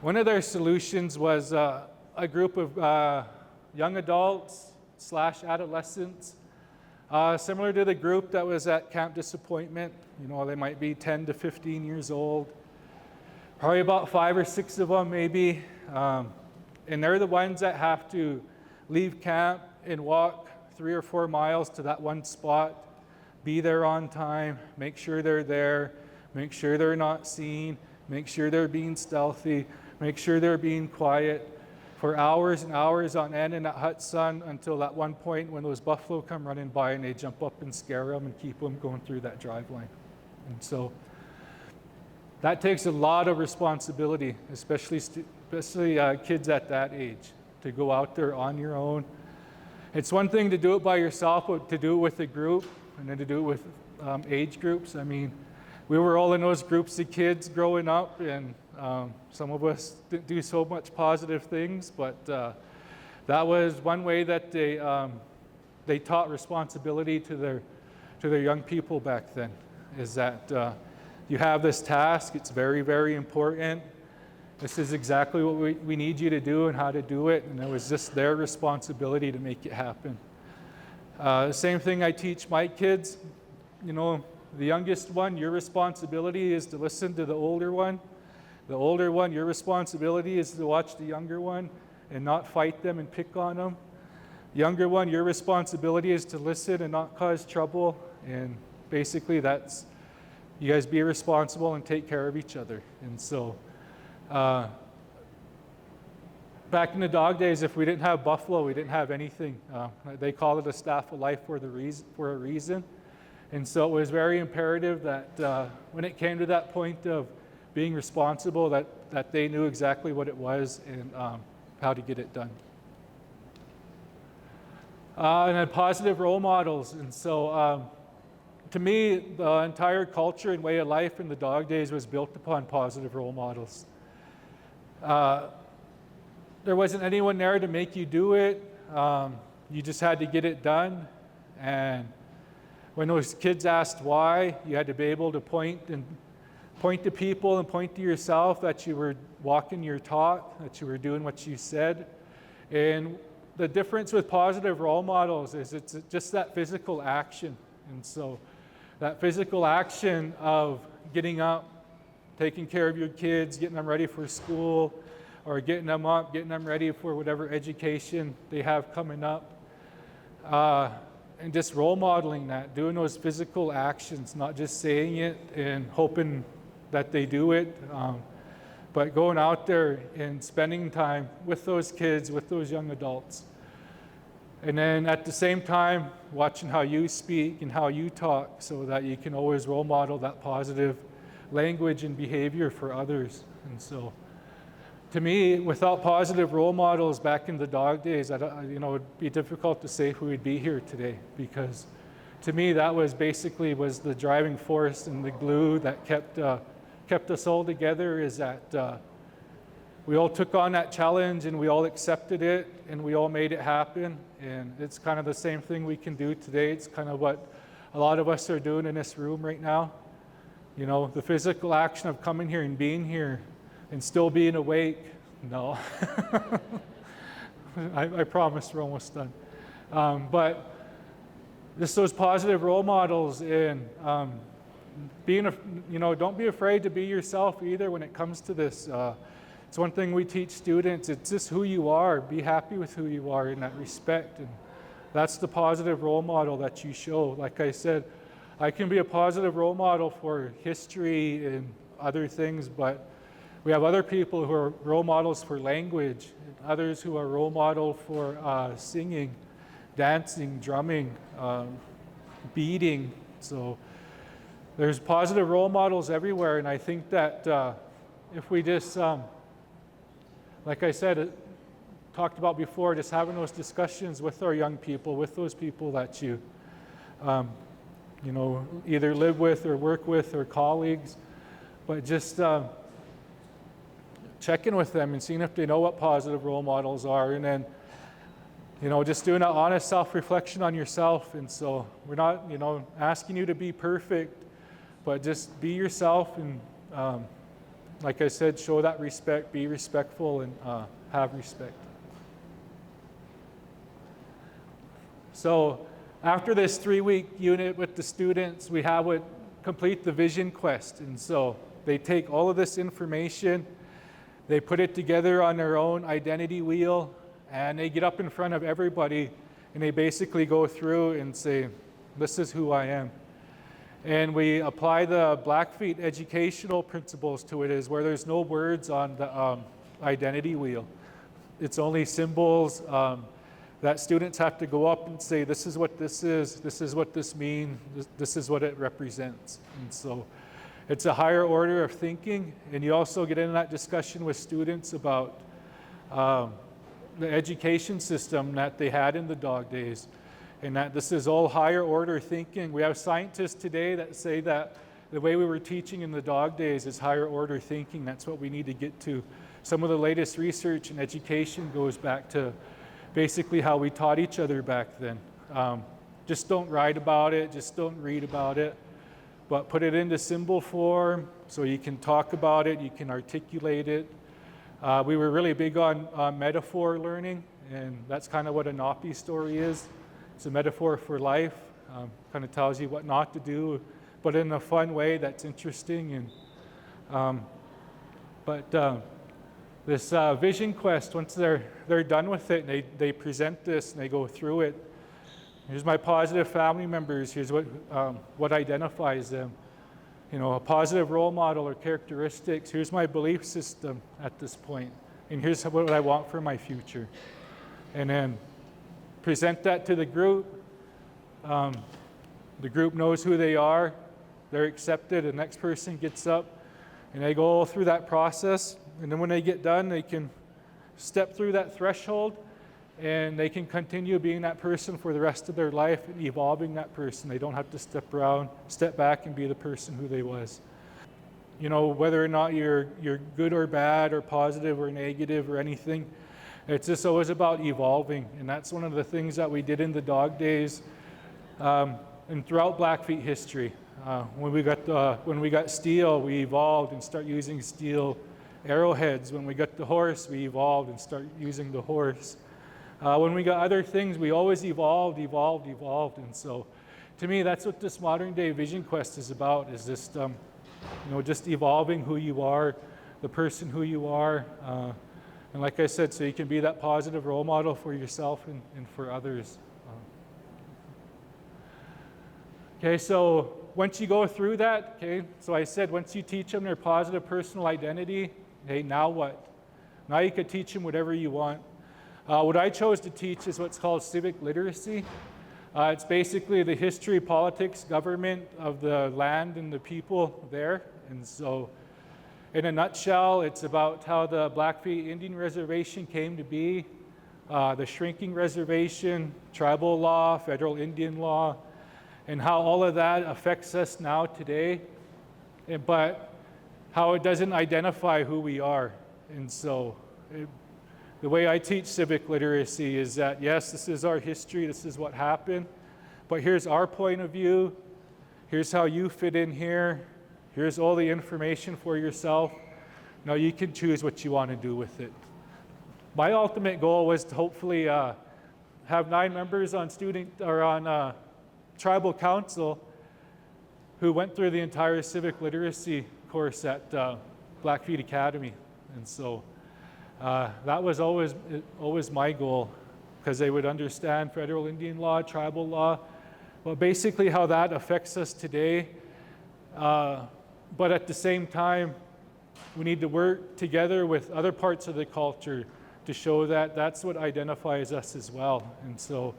one of their solutions was a group of young adults / adolescents, similar to the group that was at Camp Disappointment. They might be 10 to 15 years old, probably about 5 or 6 of them maybe, and they're the ones that have to leave camp and walk 3 or 4 miles to that one spot, be there on time, make sure they're there, make sure they're not seen, make sure they're being stealthy, make sure they're being quiet for hours and hours on end in that hot sun until that one point when those buffalo come running by and they jump up and scare them and keep them going through that drive line. And so that takes a lot of responsibility, especially kids at that age, to go out there on your own. It's one thing to do it by yourself, but to do it with a group and then to do it with age groups. I mean, we were all in those groups of kids growing up, and some of us didn't do so much positive things, but that was one way that they taught responsibility to their young people back then, is that you have this task, it's very, very important. This is exactly what we need you to do and how to do it, and it was just their responsibility to make it happen. The same thing I teach my kids. The youngest one, your responsibility is to listen to the older one. The older one, your responsibility is to watch the younger one and not fight them and pick on them. Younger one, your responsibility is to listen and not cause trouble. And basically that's, you guys be responsible and take care of each other. And so back in the dog days, if we didn't have buffalo, we didn't have anything. They call it a staff of life for a reason. And so it was very imperative that when it came to that point of being responsible, that they knew exactly what it was and how to get it done. And then positive role models. And so to me, the entire culture and way of life in the dog days was built upon positive role models. There wasn't anyone there to make you do it. You just had to get it done. And when those kids asked why, you had to be able to point to people and point to yourself that you were walking your talk, that you were doing what you said. And the difference with positive role models is it's just that physical action. And so that physical action of getting up, taking care of your kids, getting them ready for school, or getting them up, getting them ready for whatever education they have coming up. And just role modeling that, doing those physical actions, not just saying it and hoping that they do it, but going out there and spending time with those kids, with those young adults. And then at the same time, watching how you speak and how you talk so that you can always role model that positive language and behavior for others. And so, to me, without positive role models back in the dog days, it'd be difficult to say who would be here today, because to me, that was the driving force and the glue that kept us all together, is that we all took on that challenge and we all accepted it and we all made it happen. And it's kind of the same thing we can do today. It's kind of what a lot of us are doing in this room right now. You know, the physical action of coming here and being here and still being awake. No. I promise we're almost done. But just those positive role models, and don't be afraid to be yourself either when it comes to this. It's one thing we teach students. It's just who you are. Be happy with who you are in that respect. And that's the positive role model that you show. Like I said, I can be a positive role model for history and other things, but we have other people who are role models for language, and others who are role model for singing, dancing, drumming, beading. So there's positive role models everywhere, and I think that if we just, like I said, talked about before, just having those discussions with our young people, with those people that you either live with or work with or colleagues, but just checking with them and seeing if they know what positive role models are, and then just doing an honest self-reflection on yourself. And so we're not asking you to be perfect, but just be yourself, and like I said, show that respect, be respectful, and have respect. So after this 3-week unit with the students, we have what complete the vision quest. And so they take all of this information, they put it together on their own identity wheel, and they get up in front of everybody, and they basically go through and say, this is who I am. And we apply the Blackfoot educational principles to it, is where there's no words on the identity wheel. It's only symbols that students have to go up and say, this is what this is what this means, this is what it represents. And so it's a higher order of thinking, and you also get into that discussion with students about the education system that they had in the dog days, and that this is all higher order thinking. We have scientists today that say that the way we were teaching in the dog days is higher order thinking. That's what we need to get to. Some of the latest research in education goes back to basically how we taught each other back then. Just don't write about it, just don't read about it, but put it into symbol form so you can talk about it, you can articulate it. We were really big on metaphor learning, and that's kind of what a Napi story is. It's a metaphor for life, kind of tells you what not to do, but in a fun way that's interesting. And this vision quest, once they're done with it, and they present this and they go through it. Here's my positive family members. Here's what identifies them. A positive role model or characteristics. Here's my belief system at this point, and here's what I want for my future. And then present that to the group. The group knows who they are. They're accepted. The next person gets up, and they go through that process. And then when they get done, they can step through that threshold, and they can continue being that person for the rest of their life and evolving that person. They don't have to step back and be the person who they was. Whether or not you're good or bad or positive or negative or anything, it's just always about evolving. And that's one of the things that we did in the dog days and throughout Blackfoot history. When we got steel, we evolved and start using steel arrowheads. When we got the horse, we evolved and start using the horse. When we got other things, we always evolved. And so to me, that's what this modern day vision quest is about, is just, just evolving who you are, the person who you are. And like I said, so you can be that positive role model for yourself and for others. Okay, so once you go through that, okay, so I said once you teach them their positive personal identity, hey, now what? Now you could teach them whatever you want. What I chose to teach is what's called civic literacy. It's basically the history, politics, government of the land and the people there. And so in a nutshell, it's about how the Blackfeet Indian Reservation came to be, the shrinking reservation, tribal law, federal Indian law, and how all of that affects us now today, but how it doesn't identify who we are. And so the way I teach civic literacy is that, yes, this is our history, this is what happened, but here's our point of view, here's how you fit in here, here's all the information for yourself. Now you can choose what you want to do with it. My ultimate goal was to hopefully have 9 members on tribal council who went through the entire civic literacy course at Blackfeet Academy. And so that was always my goal, because they would understand federal Indian law, tribal law, but basically how that affects us today. But at the same time, we need to work together with other parts of the culture to show that that's what identifies us as well. And so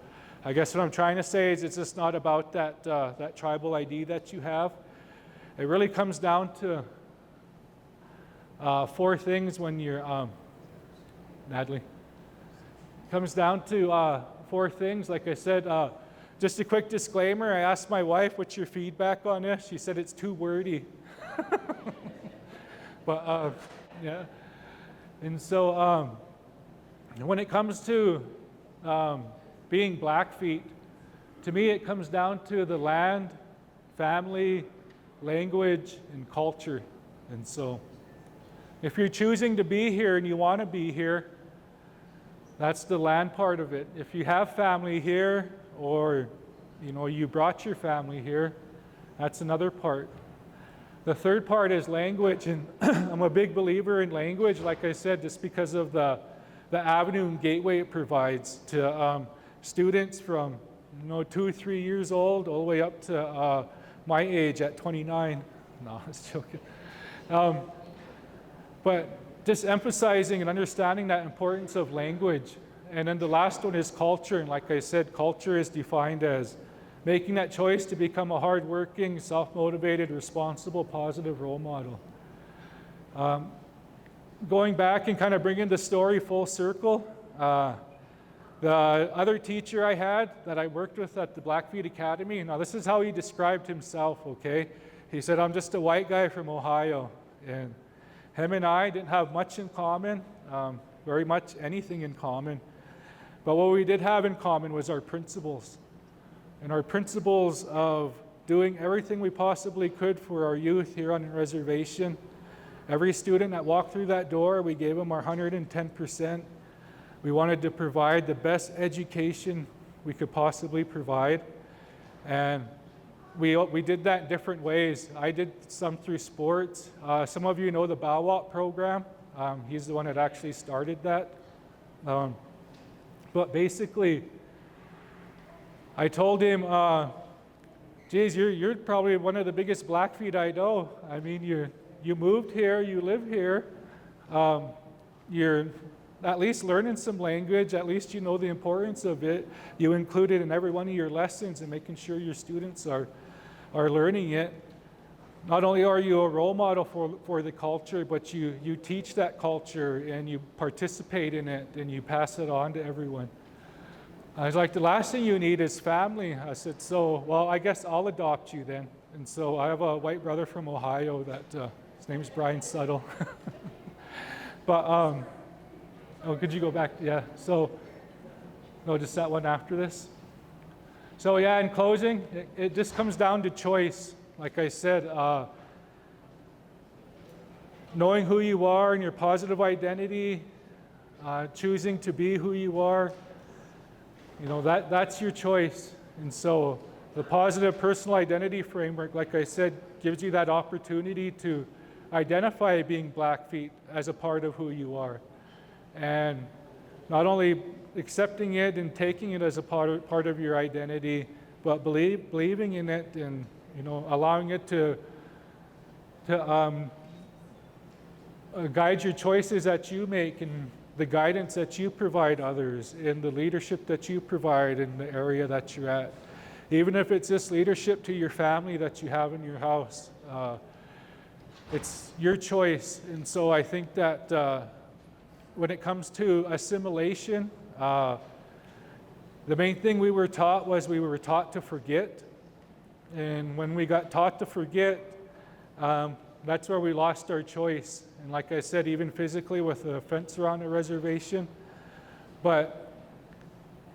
I guess what I'm trying to say is it's just not about that tribal ID that you have. It really comes down to 4 things when you're, Natalie. It comes down to 4 things. Like I said, just a quick disclaimer, I asked my wife, what's your feedback on this? She said it's too wordy. But yeah. And so when it comes to being Blackfeet, to me it comes down to the land, family, language, and culture. And so if you're choosing to be here and you want to be here, that's the land part of it. If you have family here, or you brought your family here, that's another part. The third part is language, and I'm a big believer in language, like I said, just because of the avenue and gateway it provides to students from 2 or 3 years old all the way up to my age at 29. No, I was joking. But just emphasizing and understanding that importance of language. And then the last one is culture. And like I said, culture is defined as making that choice to become a hardworking, self-motivated, responsible, positive role model. Going back and kind of bringing the story full circle, the other teacher I had that I worked with at the Blackfeet Academy, now this is how he described himself, okay? He said, I'm just a white guy from Ohio. And him and I didn't have much in common, very much anything in common. But what we did have in common was our principles. And our principles of doing everything we possibly could for our youth here on the reservation. Every student that walked through that door, we gave them our 110%. We wanted to provide the best education we could possibly provide. And we did that in different ways. I did some through sports. Some of you know the BAWAP program. He's the one that actually started that. But basically, I told him, geez, you're probably one of the biggest Blackfeet I know. I mean, you moved here, you live here. You're at least learning some language, at least you know the importance of it. You include it in every one of your lessons and making sure your students are learning it. Not only are you a role model for the culture, but you teach that culture and you participate in it and you pass it on to everyone. I was like, the last thing you need is family. I said, well, I guess I'll adopt you then. And so I have a white brother from Ohio that, his name's Brian Suttle. But, could you go back? Yeah, so, no, just that one after this. So yeah, in closing, it just comes down to choice. Like I said, knowing who you are and your positive identity, choosing to be who you are, That's your choice. And so the positive personal identity framework, like I said, gives you that opportunity to identify being Blackfeet as a part of who you are. And not only accepting it and taking it as a part of your identity, but believing in it and allowing it to guide your choices that you make and the guidance that you provide others and the leadership that you provide in the area that you're at. Even if it's just leadership to your family that you have in your house, it's your choice. And so I think that when it comes to assimilation, the main thing we were taught was we were taught to forget. And when we got taught to forget, that's where we lost our choice. And like I said, even physically with a fence around a reservation. But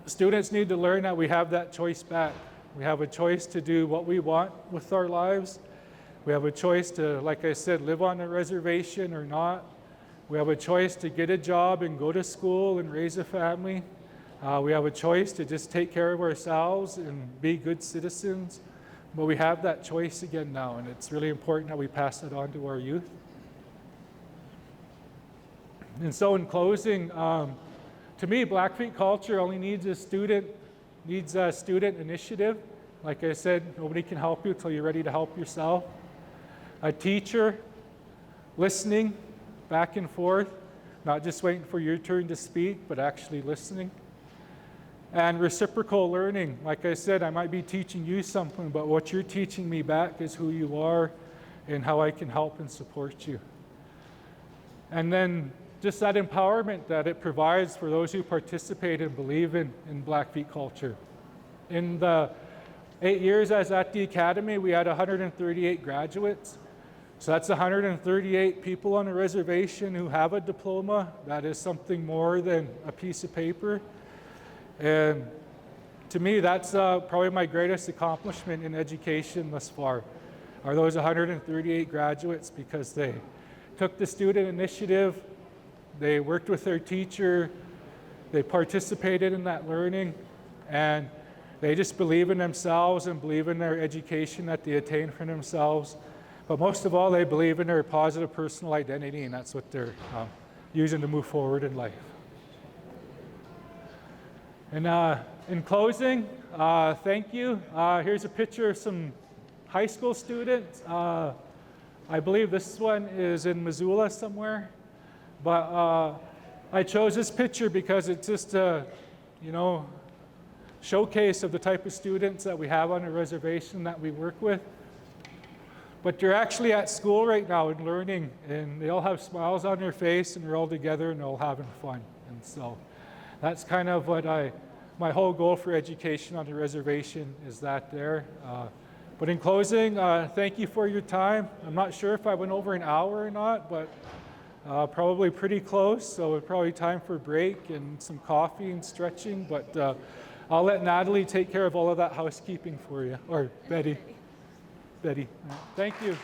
students need to learn that we have that choice back. We have a choice to do what we want with our lives. We have a choice to, like I said, live on a reservation or not. We have a choice to get a job and go to school and raise a family. We have a choice to just take care of ourselves and be good citizens. But we have that choice again now, and it's really important that we pass that on to our youth. And so in closing, to me, Blackfeet culture only needs a student initiative. Like I said, nobody can help you until you're ready to help yourself. A teacher, listening back and forth, not just waiting for your turn to speak, but actually listening. And reciprocal learning. Like I said, I might be teaching you something, but what you're teaching me back is who you are and how I can help and support you. And then just that empowerment that it provides for those who participate and believe in Blackfeet culture. In the 8 years I was at the academy, we had 138 graduates. So that's 138 people on a reservation who have a diploma. That is something more than a piece of paper. And to me, that's probably my greatest accomplishment in education thus far, are those 138 graduates, because they took the student initiative, they worked with their teacher, they participated in that learning, and they just believe in themselves and believe in their education that they attain for themselves. But most of all, they believe in their positive personal identity, and that's what they're using to move forward in life. And in closing, thank you. Here's a picture of some high school students. I believe this one is in Missoula somewhere. But I chose this picture because it's just a, showcase of the type of students that we have on a reservation that we work with. But you're actually at school right now and learning, and they all have smiles on their face, and they're all together and they're all having fun. And so that's kind of what my whole goal for education on the reservation is that there. But in closing, thank you for your time. I'm not sure if I went over an hour or not, but probably pretty close. So it's probably time for a break and some coffee and stretching. But I'll let Natalie take care of all of that housekeeping for you, or Betty. Thank you.